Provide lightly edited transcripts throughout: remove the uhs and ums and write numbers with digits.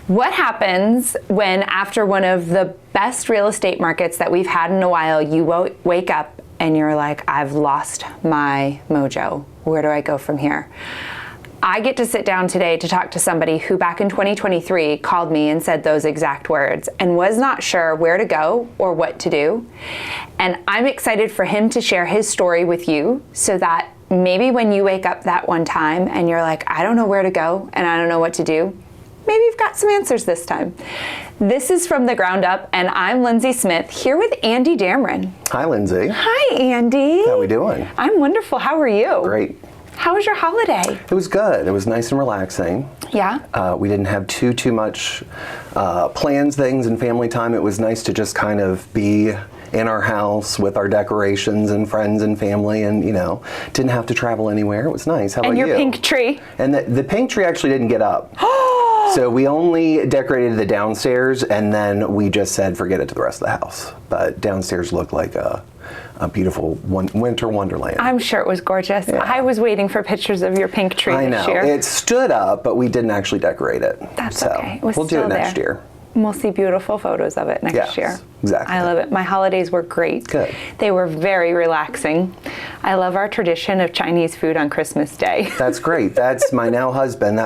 What happens when, after one of the best real estate markets that we've had in a while, you wake up and you're like, I've lost my mojo. Where do I go from here? I get to sit down today to talk to somebody who back in 2023 called me and said those exact words and was not sure where to go or what to do. And I'm excited for him to share his story with you so that maybe when you wake up that one time and you're like, I don't know where to go and I don't know what to do, maybe you've got some answers this time. This is From the Ground Up, and I'm Lindsay Smith, here with Andy Dameron. Hi, Lindsay. Hi, Andy. How are we doing? I'm wonderful. How are you? Great. How was your holiday? It was good. It was nice and relaxing. Yeah? We didn't have too much plans, things, and family time. It was nice to just kind of be in our house with our decorations and friends and family, and didn't have to travel anywhere. It was nice. How about you? And your pink tree. And the pink tree actually didn't get up. So we only decorated the downstairs, and then we just said forget it to the rest of the house. But downstairs looked like a beautiful winter wonderland. I'm sure it was gorgeous. Yeah. I was waiting for pictures of your pink tree this year. I know. It stood up, but we didn't actually decorate it. That's okay. It was we'll do still it next there. year. And we'll see beautiful photos of it next year. Exactly. I love it. My holidays were great. Good. They were very relaxing. I love our tradition of Chinese food on Christmas Day. That's great. That's my now husband.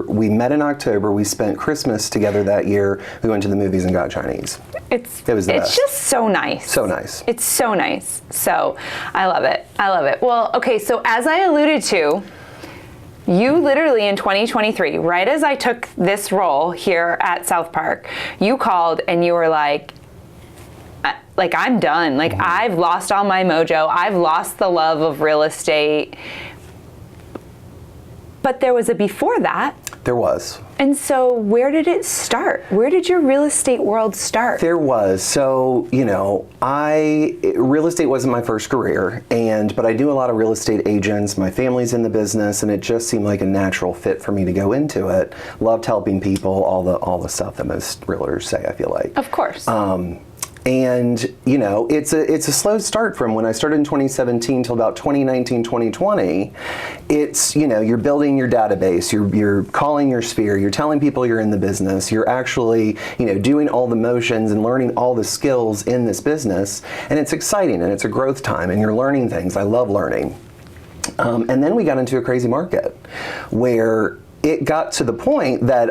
We met in October. We spent Christmas together that year. We went to the movies and got Chinese. It was the best. It's just so nice. So nice. It's so nice. So I love it. I love it. Well, okay, so as I alluded to, you literally in 2023, right as I took this role here at South Park, you called and you were like, I'm done. Like, I've lost all my mojo. I've lost the love of real estate. But there was a before that. There was. And so where did it start? Where did your real estate world start? There was. So, real estate wasn't my first career, but I do a lot of real estate agents. My family's in the business, and it just seemed like a natural fit for me to go into it. Loved helping people, all the stuff that most realtors say, I feel like. Of course. And, it's a slow start from when I started in 2017 till about 2019, 2020. It's, you're building your database, you're calling your sphere, you're telling people you're in the business, you're actually, doing all the motions and learning all the skills in this business. And it's exciting and it's a growth time and you're learning things. I love learning. And then we got into a crazy market where it got to the point that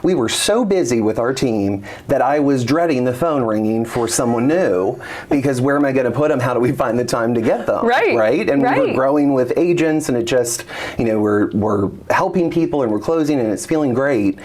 we were so busy with our team that I was dreading the phone ringing for someone new, because where am I going to put them? How do we find the time to get them? Right? And we were growing with agents, and it just, we're helping people and we're closing, and it's feeling great.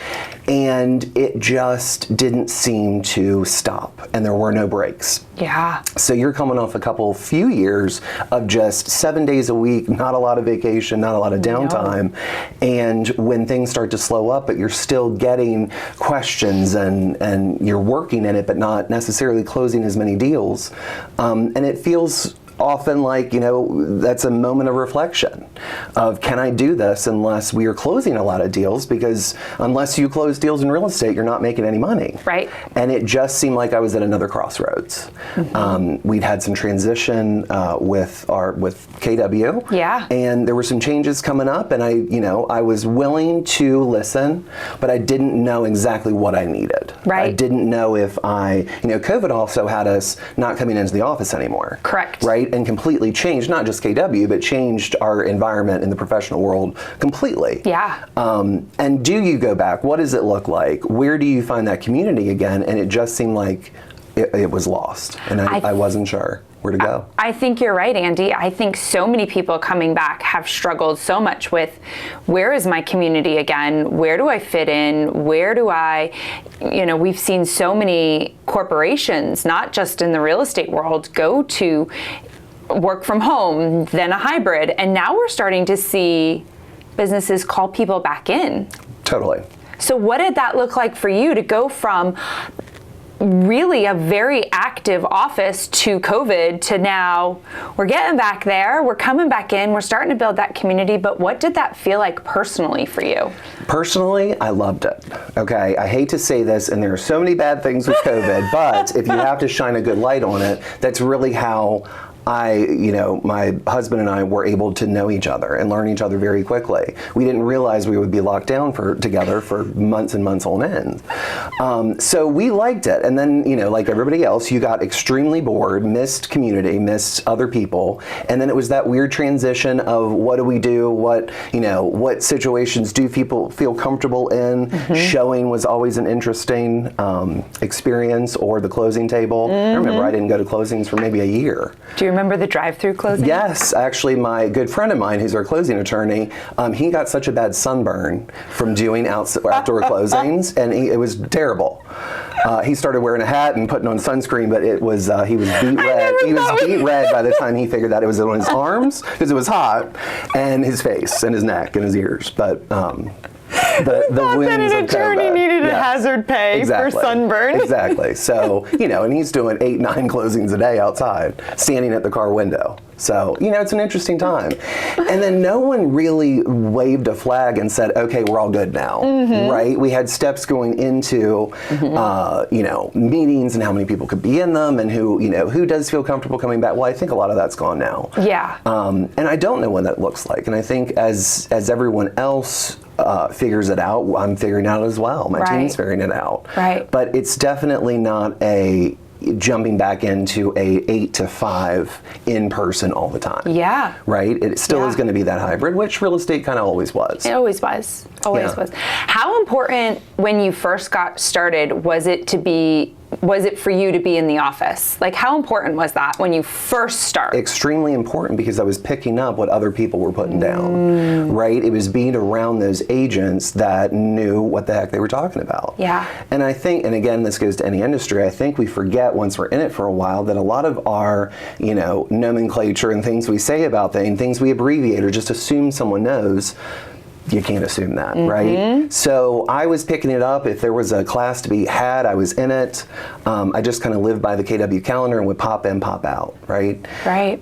And it just didn't seem to stop, and there were no breaks. Yeah. So you're coming off few years of just 7 days a week, not a lot of vacation, not a lot of downtime. No. And when things start to slow up, but you're still getting questions and you're working in it, but not necessarily closing as many deals. And it feels often like, that's a moment of reflection of, can I do this unless we are closing a lot of deals? Because unless you close deals in real estate, you're not making any money. Right. And it just seemed like I was at another crossroads. We'd had some transition with KW. Yeah. And there were some changes coming up, and I was willing to listen, but I didn't know exactly what I needed. Right. I didn't know if COVID also had us not coming into the office anymore. Correct. Right. And completely changed, not just KW, but changed our environment in the professional world completely. Yeah. And do you go back? What does it look like? Where do you find that community again? And it just seemed like it was lost, and I wasn't sure where to go. I think you're right, Andy. I think so many people coming back have struggled so much with, where is my community again? Where do I fit in? Where do I, we've seen so many corporations, not just in the real estate world, go to work from home, then a hybrid. And now we're starting to see businesses call people back in. Totally. So what did that look like for you to go from really a very active office to COVID to now we're getting back there, we're coming back in, we're starting to build that community, but what did that feel like personally for you? Personally, I loved it. Okay, I hate to say this, and there are so many bad things with COVID, but if you have to shine a good light on it, that's really how my husband and I were able to know each other and learn each other very quickly. We didn't realize we would be locked down together for months and months on end. So we liked it. And then, like everybody else, you got extremely bored, missed community, missed other people. And then it was that weird transition of what do we do? What situations do people feel comfortable in? Showing was always an interesting experience, or the closing table. I remember I didn't go to closings for maybe a year. Do you remember the drive-through closing? Yes, actually, my good friend of mine, who's our closing attorney, he got such a bad sunburn from doing outdoor closings, and it was terrible. He started wearing a hat and putting on sunscreen, but it was he was beet red. He was beet red by the time he figured that it was on his arms because it was hot, and his face and his neck and his ears. But the winds that an attorney needed a hazard pay for sunburn. Exactly. So, and he's doing 8-9 closings a day outside, standing at the car window. So, it's an interesting time. And then no one really waved a flag and said, okay, we're all good now, right? We had steps going into, meetings and how many people could be in them, and who does feel comfortable coming back. Well, I think a lot of that's gone now. Yeah. And I don't know what that looks like. And I think as everyone else figures it out, I'm figuring it out as well. My team's figuring it out. Right. But it's definitely not a jumping back into a 8 to 5 in person all the time. Yeah. Right? It still is going to be that hybrid, which real estate kind of always was. It always was. Always was. How important when you first got started was it for you to be in the office? Like, how important was that when you first started? Extremely important, because I was picking up what other people were putting down, right? It was being around those agents that knew what the heck they were talking about. Yeah. And I think, and again, this goes to any industry, I think we forget once we're in it for a while that a lot of our, nomenclature and things we say about things we abbreviate or just assume someone knows. You can't assume that, right? So I was picking it up. If there was a class to be had, I was in it. I just kind of lived by the KW calendar and would pop in, pop out, right? Right.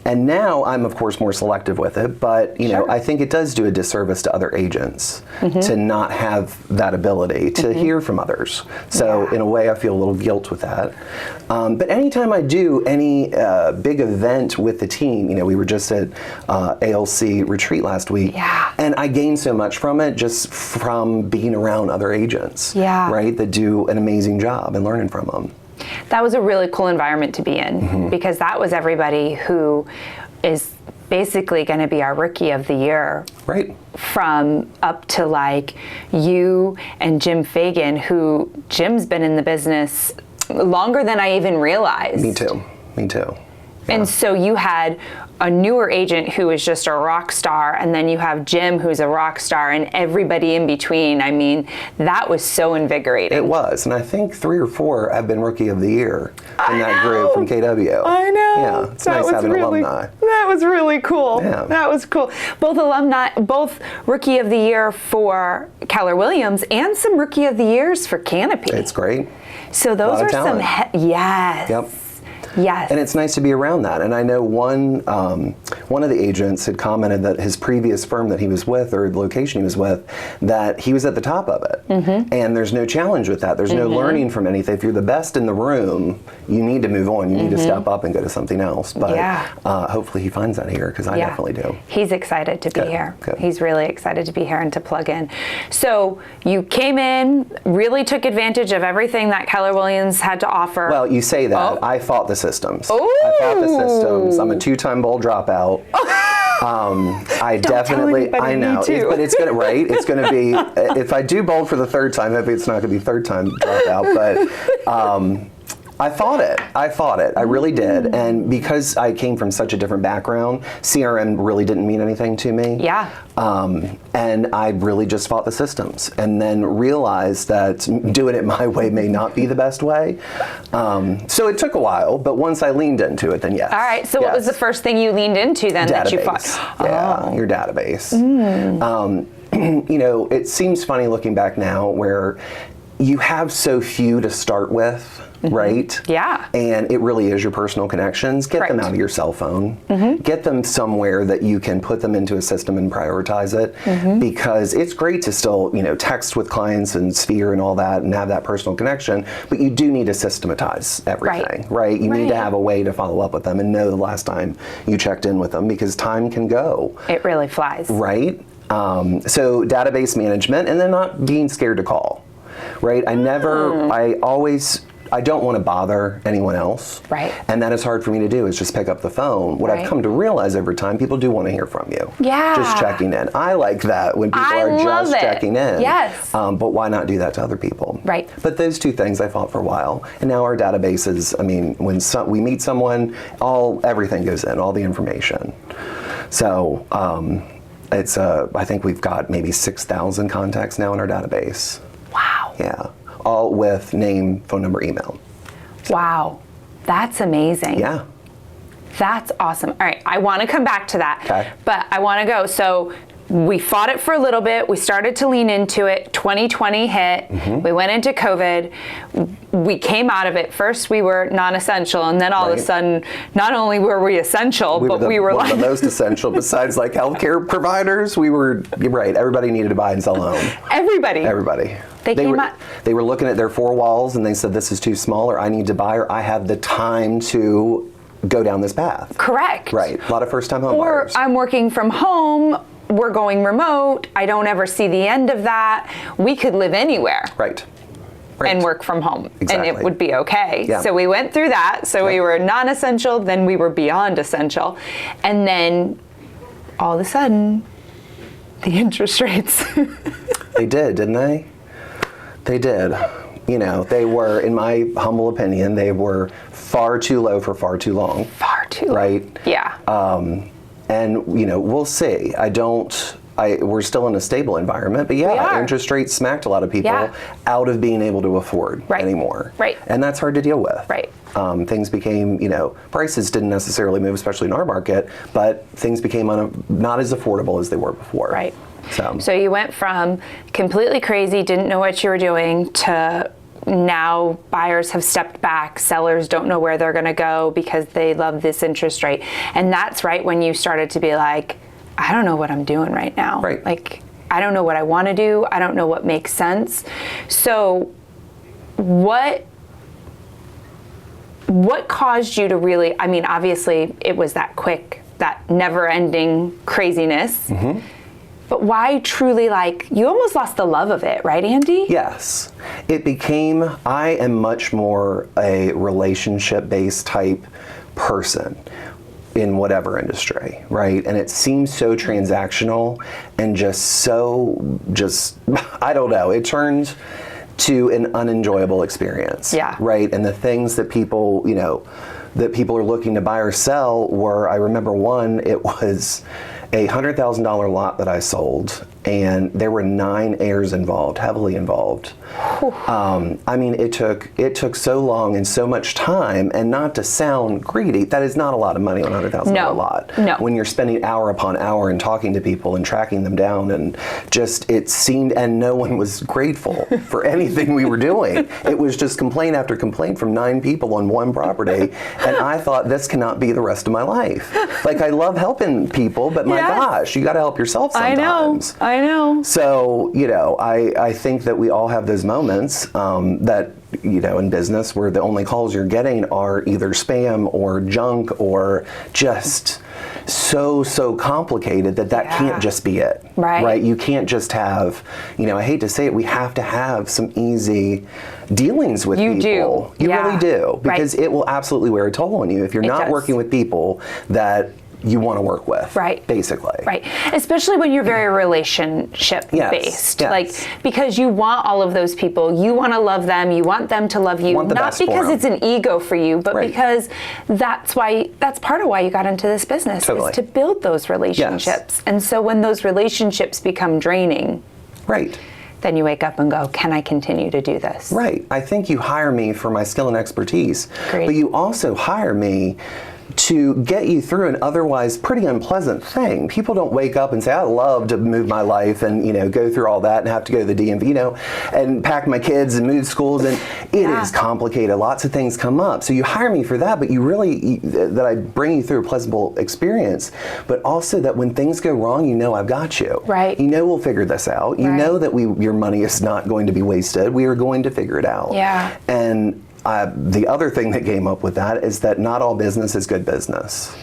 And now I'm, of course, more selective with it, but I think it does do a disservice to other agents to not have that ability to hear from others. So in a way, I feel a little guilt with that. But anytime I do any big event with the team, we were just at ALC retreat last week, and I gained so much from it just from being around other agents, right, that do an amazing job and learning from them. That was a really cool environment to be in, because that was everybody who is basically going to be our rookie of the year. Right. From up to like you and Jim Fagan, who Jim's been in the business longer than I even realized. Me too. Yeah. And so you had a newer agent who is just a rock star, and then you have Jim who's a rock star, and everybody in between. I mean, that was so invigorating. It was, and I think 3 or 4 have been Rookie of the Year in that group from KW. I know. Yeah, it's nice having alumni. That was really cool. Yeah. That was cool. Both Rookie of the Year for Keller Williams and some Rookie of the Years for Canopy. It's great. So those are some, yes. Yep. Yes. And it's nice to be around that. And I know one of the agents had commented that his previous firm that he was with, or the location he was with, that he was at the top of it. And there's no challenge with that. There's no learning from anything. If you're the best in the room, you need to move on. You need to step up and go to something else. But hopefully he finds that here, because I definitely do. He's excited to be here. Good. He's really excited to be here and to plug in. So you came in, really took advantage of everything that Keller Williams had to offer. Well, you say that. I fought the systems. I fought the systems. I'm a 2-time bowl dropout. I definitely, I know, but it's gonna, right? It's gonna be, if I do bowl for the 3rd time, maybe it's not gonna be 3rd time dropout, but I fought it. I really did. And because I came from such a different background, CRM really didn't mean anything to me. Yeah. And I really just fought the systems, and then realized that doing it my way may not be the best way. So it took a while, but once I leaned into it, then yes. All right. So what was the first thing you leaned into then that you fought? Yeah, your database. It seems funny looking back now, where you have so few to start with, right? Yeah. And it really is your personal connections. Get them Correct. out of your cell phone. Get them somewhere that you can put them into a system and prioritize it, because it's great to still, text with clients and Sphere and all that and have that personal connection, but you do need to systematize everything, right? You need to have a way to follow up with them and know the last time you checked in with them, because time can go. It really flies. Right? So database management, and then not being scared to call, right? I don't want to bother anyone else. Right. And that is hard for me to do, is just pick up the phone. What I've come to realize over time, people do want to hear from you. Yeah. Just checking in. I like that when people are just checking in. Yes. But why not do that to other people? Right. But those two things I fought for a while. And now our databases, when we meet someone, everything goes in, all the information. So I think we've got maybe 6,000 contacts now in our database. Wow. Yeah. All with name, phone number, email. Wow. That's amazing. Yeah. That's awesome. All right, I want to come back to that. Okay. But I want to go. So we fought it for a little bit. We started to lean into it. 2020 hit. We went into COVID. We came out of it. First, we were non-essential, and then all of a sudden, not only were we essential, but we were one of the most essential. Besides, like healthcare providers, you're right. Everybody needed to buy and sell a home. Everybody. They were looking at their four walls, and they said, "This is too small," or "I need to buy," or "I have the time to go down this path." Correct. Right. A lot of first-time home buyers. Or I'm working from home. We're going remote. I don't ever see the end of that. We could live anywhere. Right. And work from home. Exactly. And it would be okay. Yeah. So we went through that. So we were non-essential, then we were beyond essential. And then all of a sudden, the interest rates. They did, didn't they? They did. They were, in my humble opinion, they were far too low for far too long. Far too low. Right? Yeah. And we'll see. We're still in a stable environment, but interest rates smacked a lot of people out of being able to afford anymore. Right. And that's hard to deal with. Right. Things became, prices didn't necessarily move, especially in our market, but things became not as affordable as they were before. Right. So you went from completely crazy, didn't know what you were doing, to now buyers have stepped back, sellers don't know where they're going to go because they love this interest rate. And that's right when you started to be like, I don't know what I'm doing right now. Right. Like, I don't know what I want to do. I don't know what makes sense. So what caused you to really, obviously it was that quick, that never-ending craziness. But why truly, you almost lost the love of it, right, Andy? Yes. I am much more a relationship-based type person in whatever industry, right? And it seems so transactional and I don't know, it turned to an unenjoyable experience. Yeah. Right? And the things that people are looking to buy or sell were, I remember one, it was a $100,000 lot that I sold, and there were 9 heirs involved, heavily involved. It took so long and so much time, and not to sound greedy, that is not a lot of money on a $100,000 lot. No. When you're spending hour upon hour and talking to people and tracking them down, and it seemed, and no one was grateful for anything we were doing. It was just complaint after complaint from 9 people on one property, and I thought, this cannot be the rest of my life. I love helping people, but my gosh, you got to help yourself sometimes. I know. So, I think that we all have those moments that, in business where the only calls you're getting are either spam or junk or just so complicated that can't just be it. Right? You can't just have, I hate to say it, we have to have some easy dealings with people. You really do. Because it will absolutely wear a toll on you if you're not working with people that you want to work with, basically. Right. Especially when you're very relationship based. Yes. Because you want all of those people, you want to love them, you want them to love you, not because it's an ego for you, but because that's part of why you got into this business, is to build those relationships. Yes. And so when those relationships become draining, then you wake up and go, can I continue to do this? Right. I think you hire me for my skill and expertise, but you also hire me to get you through an otherwise pretty unpleasant thing. People don't wake up and say, I love to move my life and, go through all that and have to go to the DMV, and pack my kids and move schools. And it is complicated. Lots of things come up. So you hire me for that, but that I bring you through a pleasant experience, but also that when things go wrong, I've got you. Right. We'll figure this out. You know that your money is not going to be wasted. We are going to figure it out. Yeah. And the other thing that came up with that is that not all business is good business.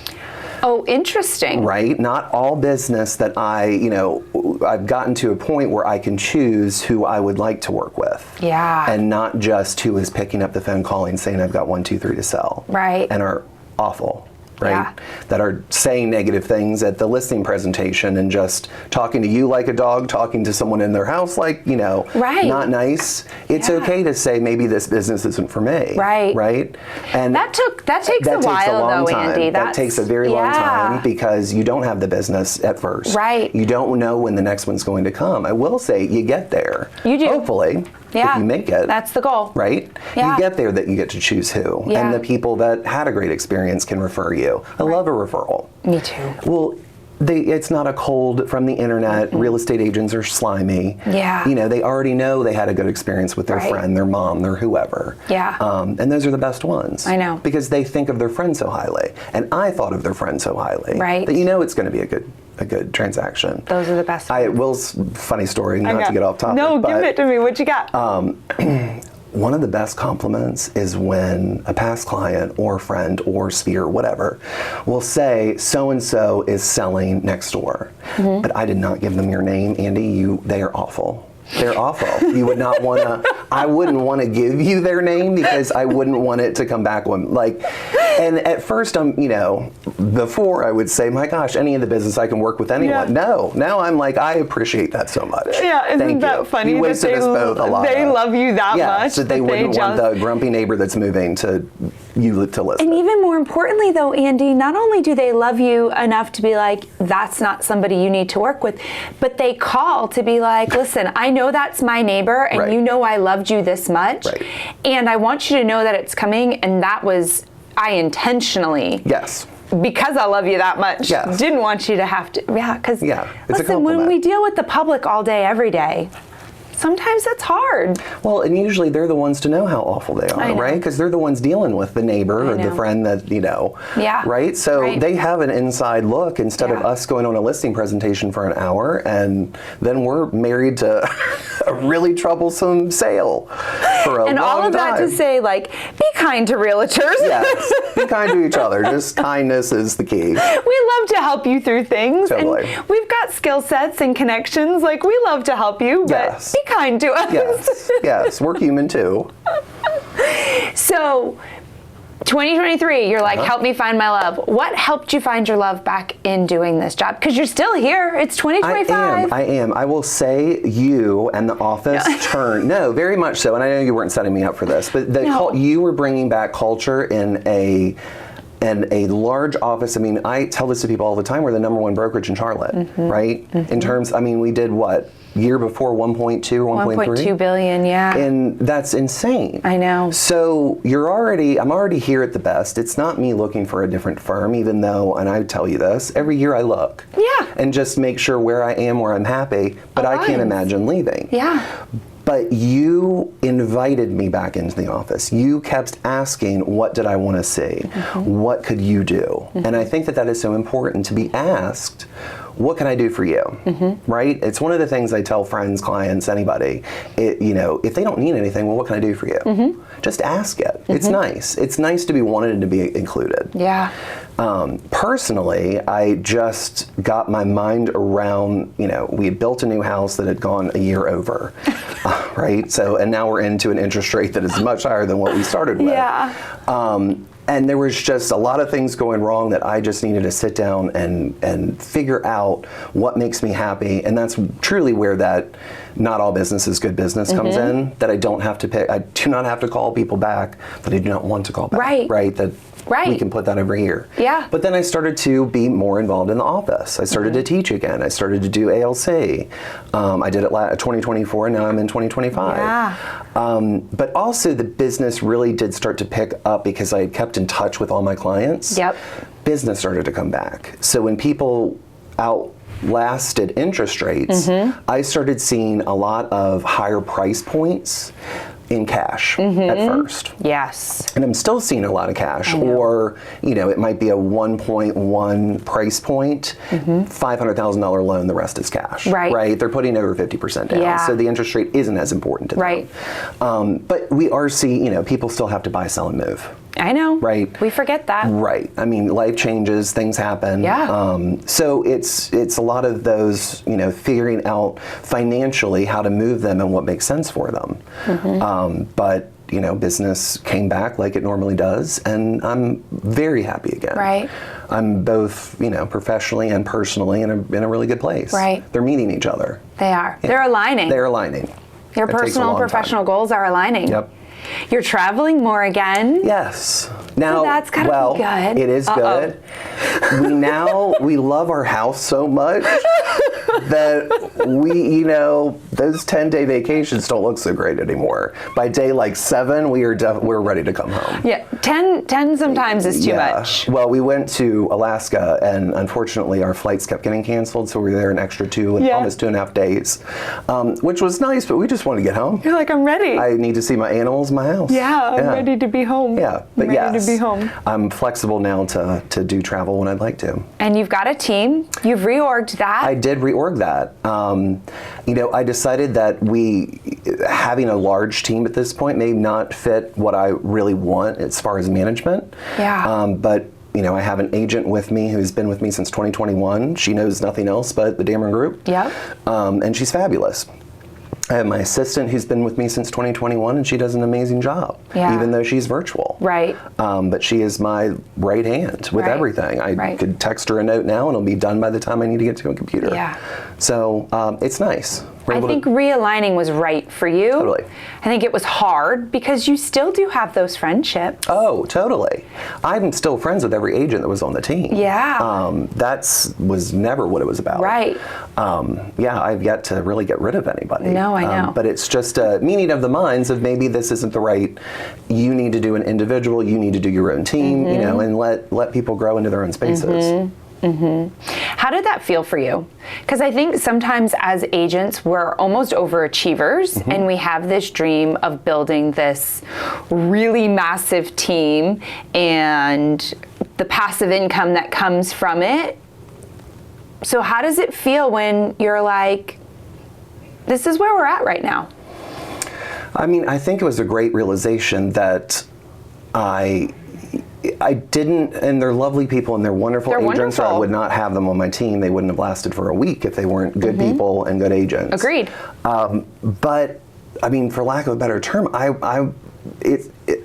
Oh, interesting. Right? Not all business that I've gotten to a point where I can choose who I would like to work with. Yeah. And not just who is picking up the phone calling saying I've got 1, 2, 3 to sell. Right. And are awful. Right? Yeah. That are saying negative things at the listing presentation and just talking to you like a dog, talking to someone in their house like, not nice. It's okay to say maybe this business isn't for me. Right. Right? And that takes a while though, Andy. That takes a very long time because you don't have the business at first. Right. You don't know when the next one's going to come. I will say you get there. You do. Hopefully. Yeah. If you make it. That's the goal. Right? Yeah. You get there that you get to choose who. Yeah. And the people that had a great experience can refer you. I love a referral. Me too. Well, it's not a cold from the internet. Real estate agents are slimy. Yeah. They already know they had a good experience with their friend, their mom, their whoever. Yeah. And those are the best ones. I know. Because they think of their friend so highly. And I thought of their friend so highly. Right. That it's going to be a good transaction. Those are the best ones. Funny story, not to get off topic. No, give it to me. What you got? One of the best compliments is when a past client or friend or sphere, whatever, will say, so-and-so is selling next door. Mm-hmm. But I did not give them your name, Andy. They are awful. They're awful. You would not want to, I wouldn't want to give you their name because I wouldn't want it to come back when, and at first before I would say, my gosh, any of the business I can work with anyone. Yeah. No, now I'm like, I appreciate that so much. Yeah, isn't that funny? You wasted us both a lot. They love you that much. So they wouldn't want the grumpy neighbor that's moving to listen. And even more importantly though, Andy, not only do they love you enough to be like, that's not somebody you need to work with, but they call to be like, listen, I know that's my neighbor and I loved you this much. Right. And I want you to know that it's coming, and I intentionally. Yes. Because I love you that much, didn't want you to have to, because listen, when we deal with the public all day, every day, sometimes it's hard. Well, and usually they're the ones to know how awful they are, right? Because they're the ones dealing with the neighbor or the friend that, right? So they have an inside look instead of us going on a listing presentation for an hour and then we're married to a really troublesome sale for a long time. And all of that to say, be kind to realtors. Yes, be kind to each other. Just kindness is the key. We love to help you through things. Totally. And we've got skill sets and connections. We love to help you, but be kind to us. Yes, we're human too. So, 2023, you're like, help me find my love. What helped you find your love back in doing this job? Because you're still here. It's 2025. I am. I will say you and the office no, very much so. And I know you weren't setting me up for this, but you were bringing back culture in a large office. I mean, I tell this to people all the time. We're the #1 brokerage in Charlotte, right? Mm-hmm. In terms, we did what? Year before 1.2 or 1.3? 1.2 billion, yeah. And that's insane. I know. So I'm already here at the best. It's not me looking for a different firm, even though, and I tell you this, every year I look. Yeah. And just make sure where I am, where I'm happy, but I can't imagine leaving. Yeah. But you invited me back into the office. You kept asking, what did I want to see? Mm-hmm. What could you do? Mm-hmm. And I think that is so important to be asked, what can I do for you? Mm-hmm. Right? It's one of the things I tell friends, clients, anybody, if they don't need anything, well, what can I do for you? Mm-hmm. Just ask it. Mm-hmm. It's nice. It's nice to be wanted and to be included. Yeah. Personally, I just got my mind around, we had built a new house that had gone a year over, right? So, and now we're into an interest rate that is much higher than what we started with. Yeah. And there was just a lot of things going wrong that I just needed to sit down and figure out what makes me happy. And that's truly where that not all business is good business comes in, that I don't have to pay, I do not have to call people back that I do not want to call back. Right. That we can put that over here. Yeah. But then I started to be more involved in the office. I started to teach again. I started to do ALC. I did it 2024, and now I'm in 2025. Yeah. But also the business really did start to pick up because I had kept in touch with all my clients. Yep. Business started to come back. So when people outlasted interest rates, I started seeing a lot of higher price points in cash at first. Yes. And I'm still seeing a lot of cash, or, you know, it might be a 1.1 price point, $500,000 loan, the rest is cash. Right? They're putting over 50% down. Yeah. So the interest rate isn't as important to them. But we are seeing, you know, people still have to buy, sell, and move. I know. Right. We forget that. Right. I mean, life changes, things happen. Yeah. So it's a lot of those, you know, figuring out financially how to move them and what makes sense for them. But, you know, business came back like it normally does, and I'm very happy again. Right. I'm both, you know, professionally and personally in a really good place. Right. They're meeting each other. They are. Yeah. They're aligning. They're aligning. Your It takes a personal and long professional time. goals are aligning. Yep. You're traveling more again. Yes. Now, So that's gotta well, be good. it is good. We love our house so much that we, you know, those 10-day vacations don't look so great anymore. By day like 7, we're ready to come home. Yeah, 10 sometimes is too much. Well, we went to Alaska, and unfortunately our flights kept getting canceled, so we were there an extra almost 2.5 days, which was nice, but we just wanted to get home. You're like, I'm ready. I need to see my animals, my house. Yeah, I'm ready to be home. Yeah, but I'm ready to be home. I'm flexible now to do travel when I'd like to. And you've got a team. You've reorged that. I did reorg that. You know, I decided that having a large team at this point may not fit what I really want as far as management. Yeah. But you know, I have an agent with me who's been with me since 2021. She knows nothing else but the Dameron Group. Yep. And she's fabulous. I have my assistant who's been with me since 2021, and she does an amazing job, even though she's virtual. Right. But she is my right hand with everything. I could text her a note now, and it'll be done by the time I need to get to a computer. Yeah. So it's nice. I think realigning was right for you. Totally. I think it was hard because you still do have those friendships. Oh, totally. I'm still friends with every agent that was on the team. Yeah. That was never what it was about. Right. Yeah, I've yet to really get rid of anybody. No, I know. But it's just a meeting of the minds of maybe this isn't the right, you need to do an individual, you need to do your own team, you know, and let people grow into their own spaces. How did that feel for you? Because I think sometimes as agents, we're almost overachievers and we have this dream of building this really massive team and the passive income that comes from it. So how does it feel when you're like, this is where we're at right now? I mean, I think it was a great realization that I didn't, and they're lovely people and they're wonderful agents, or I would not have them on my team. They wouldn't have lasted for a week if they weren't good people and good agents. Agreed. But, I mean, for lack of a better term,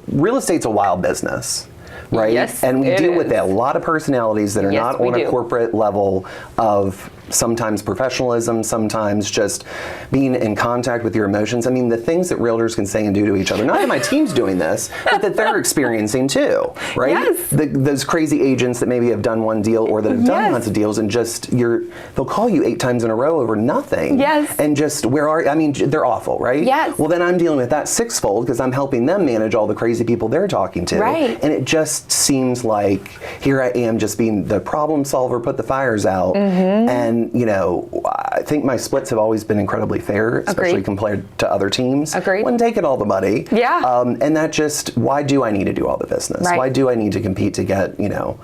real estate's a wild business. Right? Yes, and we deal with a lot of personalities that are not on a corporate level of sometimes professionalism, sometimes just being in contact with your emotions. I mean, the things that realtors can say and do to each other, not that my team's doing this, but that they're experiencing too, right? Yes. Those crazy agents that maybe have done one deal or that have done lots of deals and just, they'll call you 8 times in a row over nothing. Yes. And just, I mean, they're awful, right? Yes. Well, then I'm dealing with that sixfold because I'm helping them manage all the crazy people they're talking to. Right. And it just seems like here I am just being the problem solver, put the fires out. And, you know, I think my splits have always been incredibly fair, especially compared to other teams. Agreed. When taking all the money. Yeah. And that just, why do I need to do all the business? Right. Why do I need to compete to get, you know,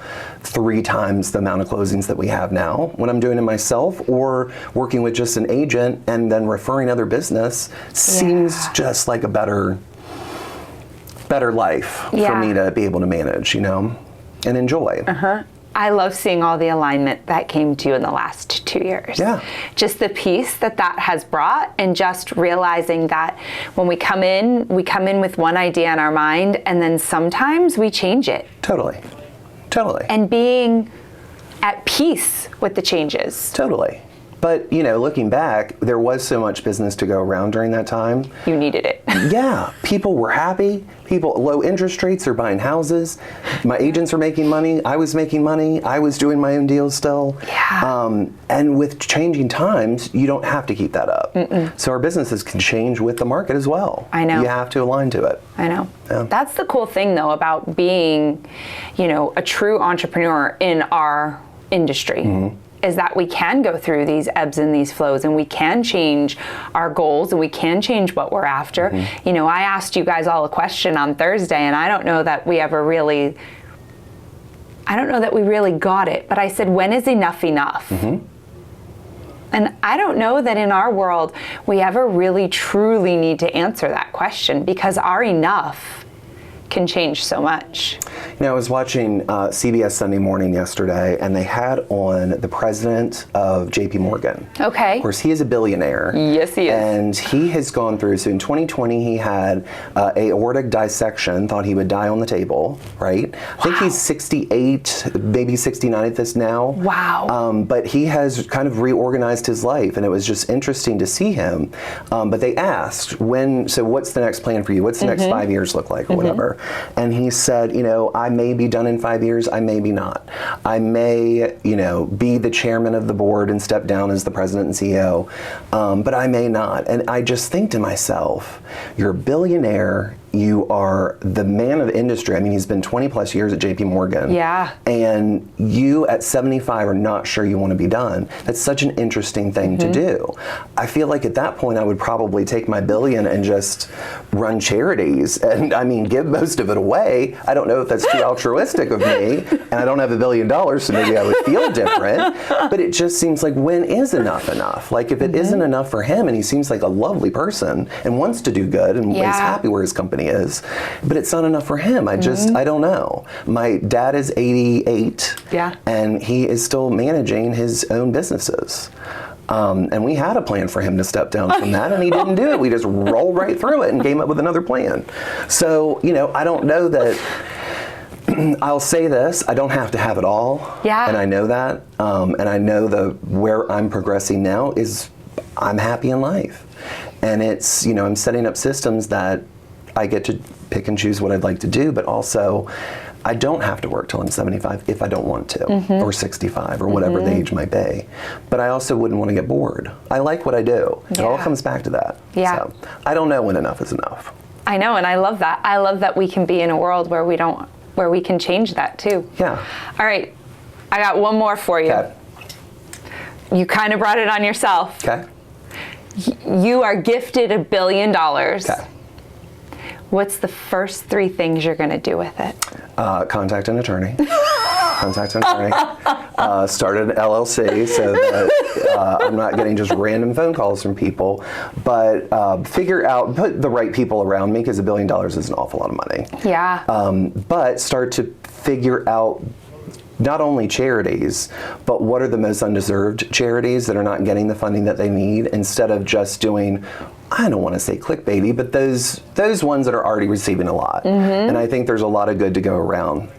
3 times the amount of closings that we have now when I'm doing it myself, or working with just an agent and then referring other business seems just like a better life for me to be able to manage, you know, and enjoy. I love seeing all the alignment that came to you in the last 2 years. Yeah. Just the peace that has brought, and just realizing that when we come in with one idea in our mind, and then sometimes we change it. Totally. And being at peace with the changes. Totally. But, you know, looking back, there was so much business to go around during that time. You needed it. Yeah, people were happy. Low interest rates, they're buying houses. My agents are making money. I was making money. I was doing my own deals still. Yeah. And with changing times, you don't have to keep that up. So our businesses can change with the market as well. I know. You have to align to it. I know. Yeah. That's the cool thing, though, about being, you know, a true entrepreneur in our industry. Is that we can go through these ebbs and these flows, and we can change our goals, and we can change what we're after. You know, I asked you guys all a question on Thursday, and I don't know that we really got it, but I said, when is enough enough? And I don't know that in our world we ever really truly need to answer that question, because our enough can change so much. You know, I was watching CBS Sunday Morning yesterday, and they had on the president of JP Morgan. Okay. Of course, he is a billionaire. Yes, he is. And he has gone through, so in 2020, he had aortic dissection, thought he would die on the table, right? I think he's 68, maybe 69 at this now. Wow. But he has kind of reorganized his life, and it was just interesting to see him. But they asked, so what's the next plan for you? What's the next 5 years look like, or whatever? And he said, you know, I may be done in 5 years, I may be not. I may, you know, be the chairman of the board and step down as the president and CEO, but I may not. And I just think to myself, you're a billionaire, you are the man of industry. I mean, he's been 20 plus years at JP Morgan. Yeah. And you at 75 are not sure you want to be done. That's such an interesting thing to do. I feel like at that point I would probably take my billion and just run charities, and I mean, give most of it away. I don't know if that's too altruistic of me, and I don't have $1 billion, so maybe I would feel different. But it just seems like, when is enough enough? Like, if it isn't enough for him, and he seems like a lovely person and wants to do good and is happy where his company is, but it's not enough for him. I don't know. My dad is 88, and he is still managing his own businesses. And we had a plan for him to step down from that, and he didn't do it. We just rolled right through it and came up with another plan. So, you know, I don't know that. I'll say this, I don't have to have it all. Yeah. And I know that. And I know where I'm progressing now is I'm happy in life. And it's, you know, I'm setting up systems that I get to pick and choose what I'd like to do, but also I don't have to work till I'm 75 if I don't want to, or 65, or whatever the age might be. But I also wouldn't want to get bored. I like what I do. It all comes back to that. Yeah. So I don't know when enough is enough. I know, and I love that. I love that we can be in a world where we can change that too. Yeah. All right, I got one more for you. Okay. You kind of brought it on yourself. Okay. You are gifted $1 billion. Okay. What's the first 3 things you're going to do with it? Contact an attorney. Start an LLC so that I'm not getting just random phone calls from people, but put the right people around me, because $1 billion is an awful lot of money. Yeah. But start to figure out not only charities, but what are the most undeserved charities that are not getting the funding that they need, instead of just doing, I don't want to say clickbaity, but those ones that are already receiving a lot. And I think there's a lot of good to go around.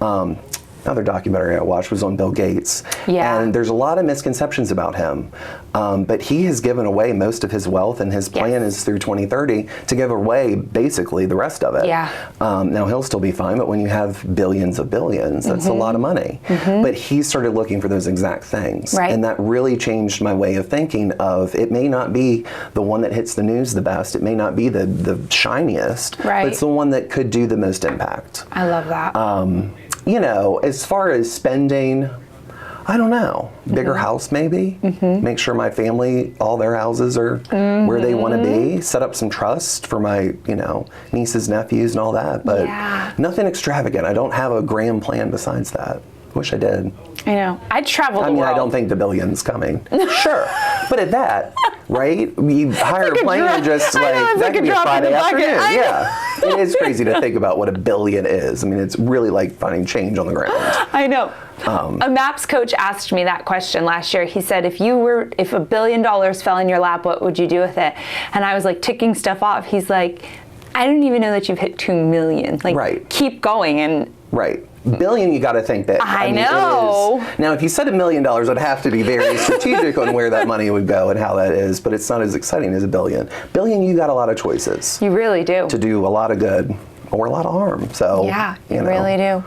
Another documentary I watched was on Bill Gates. Yeah. And there's a lot of misconceptions about him. But he has given away most of his wealth, and his plan is through 2030 to give away basically the rest of it. Yeah. Now he'll still be fine, but when you have billions of billions, that's a lot of money. But he started looking for those exact things. Right. And that really changed my way of thinking of, it may not be the one that hits the news the best, it may not be the shiniest, right, but it's the one that could do the most impact. I love that. You know, as far as spending, I don't know. Bigger house, maybe. Make sure my family, all their houses are where they want to be. Set up some trust for my, you know, nieces, nephews, and all that. But nothing extravagant. I don't have a grand plan besides that. Wish I did. I know. I'd travel the world. I don't think the billion's coming. Sure. But at that, right? You hire a plane and just that could be a Friday afternoon. Yeah. It is crazy to think about what $1 billion is. I mean, it's really like finding change on the ground. I know. A MAPS coach asked me that question last year. He said, if $1 billion fell in your lap, what would you do with it? And I was like ticking stuff off. He's like, I don't even know that you've hit 2 million. Like, keep going. And right. Billion, you got to think big. I mean, know. it is. Now, if you said $1 million, I'd have to be very strategic on where that money would go and how that is, but it's not as exciting as $1 billion. Billion, you got a lot of choices. You really do. To do a lot of good or a lot of harm. So, yeah, you really do.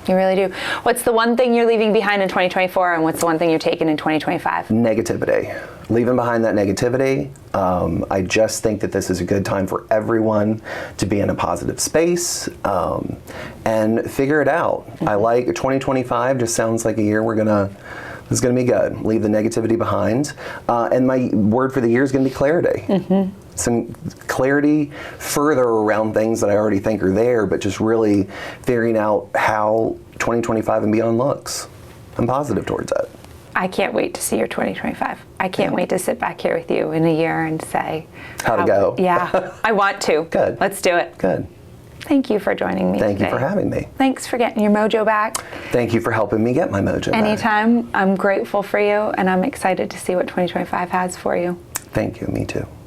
You really do. What's the one thing you're leaving behind in 2024, and what's the one thing you're taking in 2025? Negativity. Leaving behind that negativity. I just think that this is a good time for everyone to be in a positive space and figure it out. I like 2025. Just sounds like a year it's going to be good. Leave the negativity behind. And my word for the year is going to be clarity. Some clarity further around things that I already think are there, but just really figuring out how 2025 and beyond looks. I'm positive towards that. I can't wait to see your 2025. I can't wait to sit back here with you in a year and say how to go. Yeah, I want to. Good. Let's do it. Good. Thank you for joining me Thank today. you for having me. Thanks for getting your mojo back. Thank you for helping me get my mojo back. Anytime. I'm grateful for you, and I'm excited to see what 2025 has for you. Thank you. Me too.